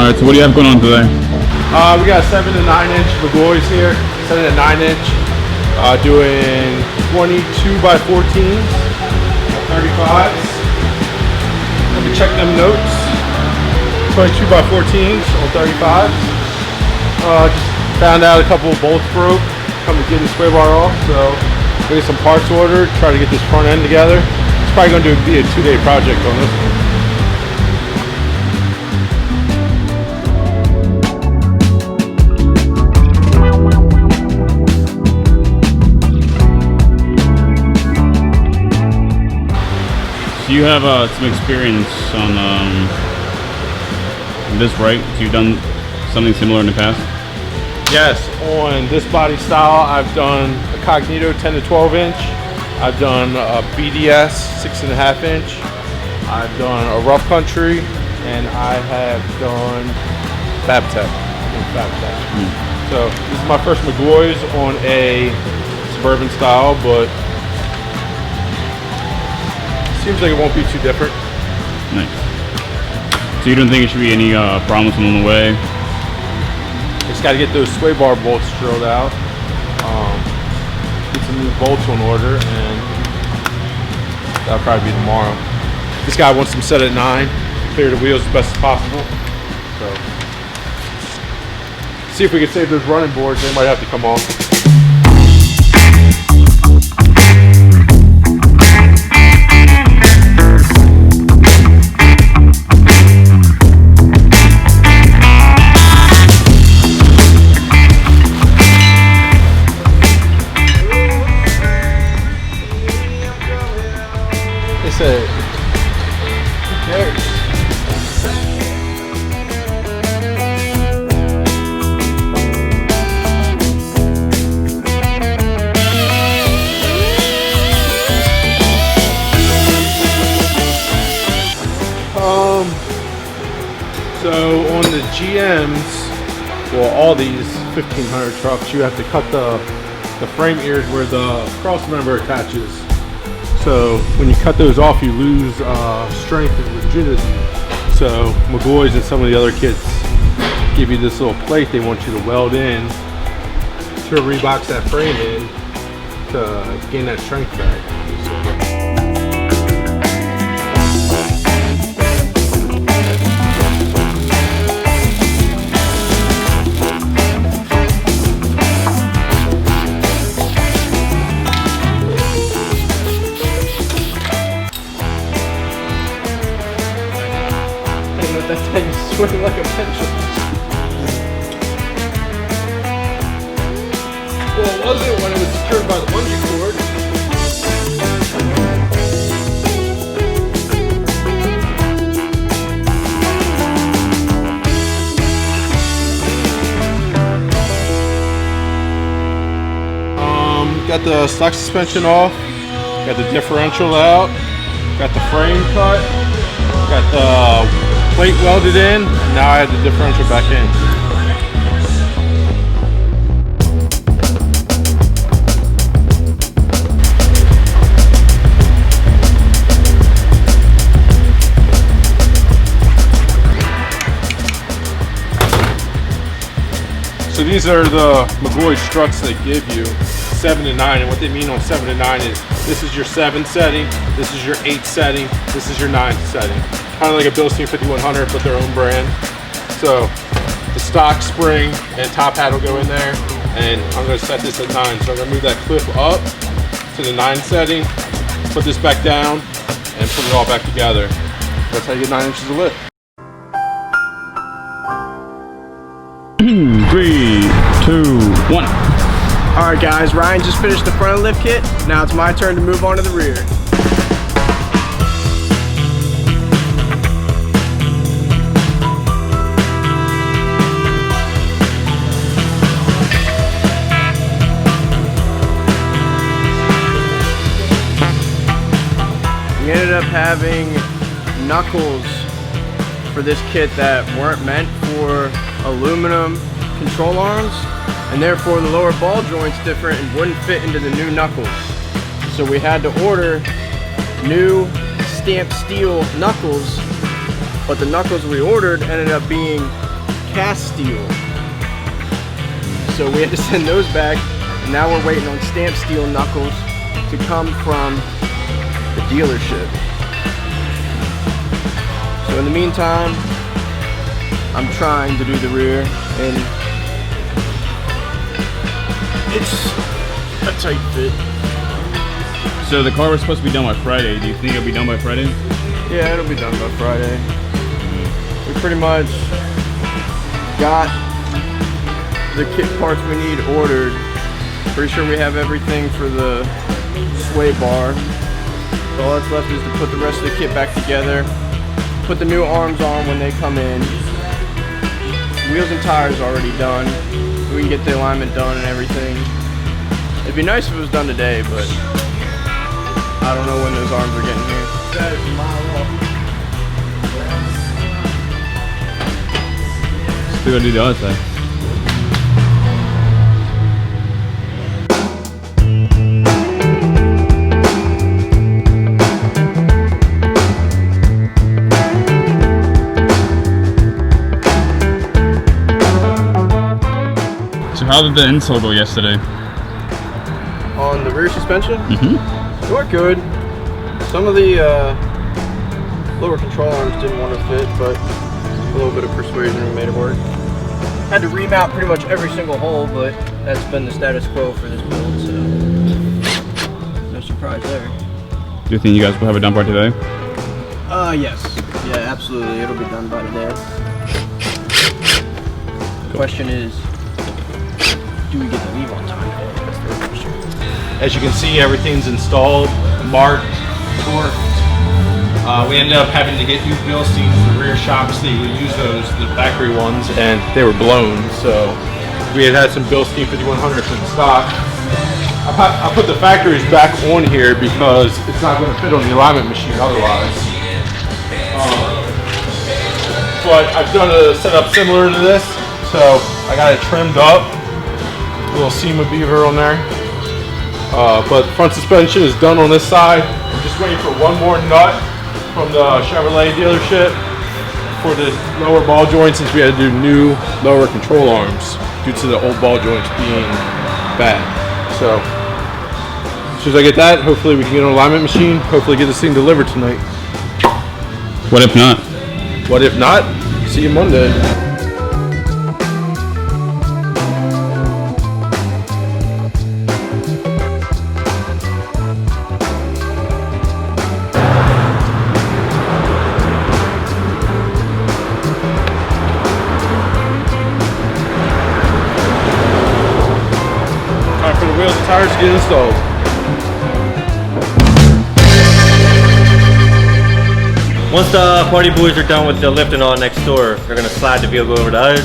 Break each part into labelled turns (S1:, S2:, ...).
S1: Alright, so what do you have going on today?
S2: We got 7 to 9 inch McGaughy's here, 7 to 9 inch, doing 22 by 14s, 35s. Let me check them notes. 22 by 14s on 35s. Just found out a couple of bolts broke, come to get the sway bar off, so we get some parts ordered, try to get this front end together. It's probably going to be a 2-day project on this one.
S1: So you have some experience on this, right? So you've done something similar in the past?
S2: Yes, on this body style, I've done a Cognito 10 to 12 inch. I've done a BDS 6.5 inch. I've done a rough country, and I have done Fabtech. So this is my first McGaughy's on a suburban style, but seems like it won't be too different.
S1: Nice. So you don't think it should be any problems along the way?
S2: Just got to get those sway bar bolts drilled out, get some new bolts on order, and that'll probably be tomorrow. This guy wants them set at 9, clear the wheels as best as possible. So, see if we can save those running boards. They might have to come off. Said, who cares? So on the GMs, well, all these 1500 trucks, you have to cut the frame ears where the cross member attaches. So when you cut those off, you lose strength and rigidity. So McGaughy's and some of the other kits give you this little plate they want you to weld in to rebox that frame in to gain that strength back. That thing swing like a pendulum. Well, it wasn't when it was secured by the bungee cord. Got the stock suspension off. Got the differential out. Got the frame cut. Got the plate welded in, and now I have the differential back in. So these are the McGaughy's struts they give you, 7 to 9, and what they mean on 7 to 9 is this is your 7 setting, this is your 8 setting, this is your 9 setting. Kind of like a Bilstein 5100, but their own brand. So the stock spring and top hat will go in there, and I'm going to set this at 9. So I'm going to move that clip up to the 9 setting, put this back down, and put it all back together. That's how you get 9 inches of lift.
S1: 3, 2, 1.
S3: Alright guys, Ryan just finished the front of the lift kit. Now it's my turn to move on to the rear. We ended up having knuckles for this kit that weren't meant for aluminum control arms, and therefore the lower ball joint's different and wouldn't fit into the new knuckles. So we had to order new stamped steel knuckles, but the knuckles we ordered ended up being cast steel. So we had to send those back, and now we're waiting on stamped steel knuckles to come from the dealership. So in the meantime, I'm trying to do the rear, and it's a tight fit.
S1: So the car was supposed to be done by Friday. Do you think it'll be done by Friday?
S3: Yeah, it'll be done by Friday. We pretty much got the kit parts we need ordered. Pretty sure we have everything for the sway bar. So all that's left is to put the rest of the kit back together, put the new arms on when they come in. Wheels and tires already done. We can get the alignment done and everything. It'd be nice if it was done today, but I don't know when those arms are getting here. That is a mile off.
S1: Still gotta do the other side. So how did the install go yesterday?
S3: On the rear suspension?
S1: Mm-hmm.
S3: It worked good. Some of the lower control arms didn't want to fit, but a little bit of persuasion made it work. Had to remount pretty much every single hole, but that's been the status quo for this build, so no surprise there.
S1: Do you think you guys will have it done by today?
S3: Yes. Yeah, absolutely. It'll be done by today. The question is, do we get to leave on time? That's the question.
S2: As you can see, everything's installed, marked, torqued. We ended up having to get new Bilsteins, the rear shocks. They would use those, the factory ones, and they were blown. So we had some Bilstein 5100s in stock. I put the factories back on here because it's not going to fit on the alignment machine otherwise. But I've done a setup similar to this, so I got it trimmed up. A little seam of beaver on there. But front suspension is done on this side. I'm just waiting for one more nut from the Chevrolet dealership for the lower ball joint, since we had to do new lower control arms due to the old ball joints being bad. So as soon as I get that, hopefully we can get an alignment machine, hopefully get this thing delivered tonight.
S1: What if not?
S2: What if not? See you Monday. Time for the wheels and tires to get installed.
S4: Once the party boys are done with the lifting on next door, they're going to slide the vehicle over to us.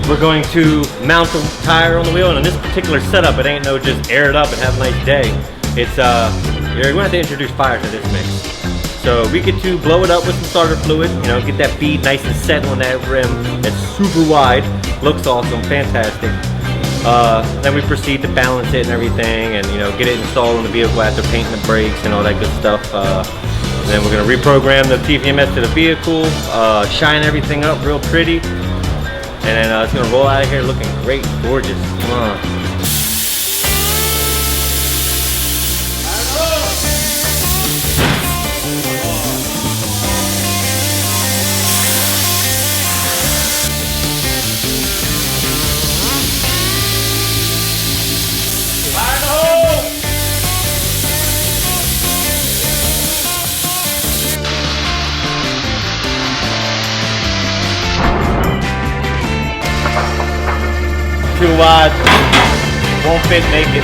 S4: We're going to mount the tire on the wheel, and in this particular setup, it ain't no just air it up and have a nice day. It's you're going to have to introduce fire to this mix. So we get to blow it up with some starter fluid, you know, get that bead nice and set on that rim. It's super wide, looks awesome, fantastic. Then we proceed to balance it and everything, and you know, get it installed on the vehicle after painting the brakes and all that good stuff. And then we're gonna reprogram the TVMS to the vehicle, shine everything up real pretty, and then it's gonna roll out of here looking great, gorgeous. Come on. Too wide, won't fit naked.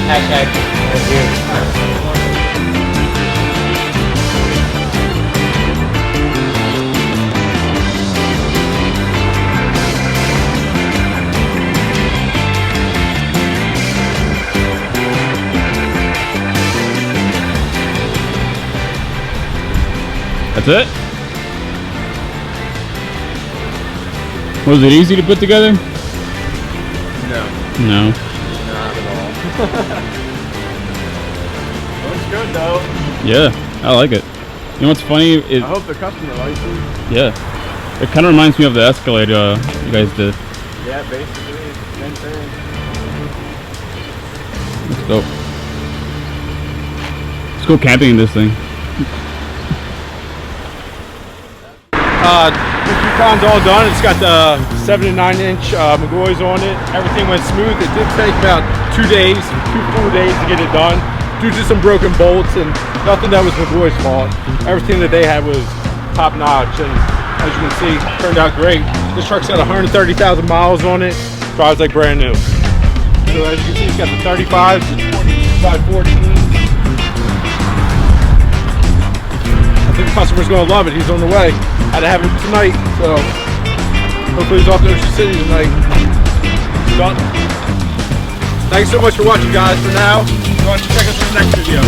S4: Hashtag right here.
S1: That's it? Was it easy to put together?
S3: No.
S1: No.
S3: Not at all. Looks good though.
S1: Yeah, I like it. You know what's funny is,
S3: I hope the customer likes it.
S1: yeah, it kind of reminds me of the Escalade you guys did.
S3: Yeah, basically, it's the same thing.
S1: Let's go. Let's go camping in this thing.
S2: The Yukon's all done. It's got the 7 and 9 inch McGaughy's on it. Everything went smooth. It did take about 2 days, 2 full days to get it done due to some broken bolts and nothing that was McGaughy's fault. Everything that they had was top notch, and as you can see, turned out great. This truck's got 130,000 miles on it. Drives like brand new. So as you can see, it's got the 35s, the 22x14s. I think the customer's gonna love it. He's on the way. Had to have him tonight, so hopefully he's off to Ocean City tonight. Done. Thanks so much for watching, guys. For now, why don't you check us in the next video.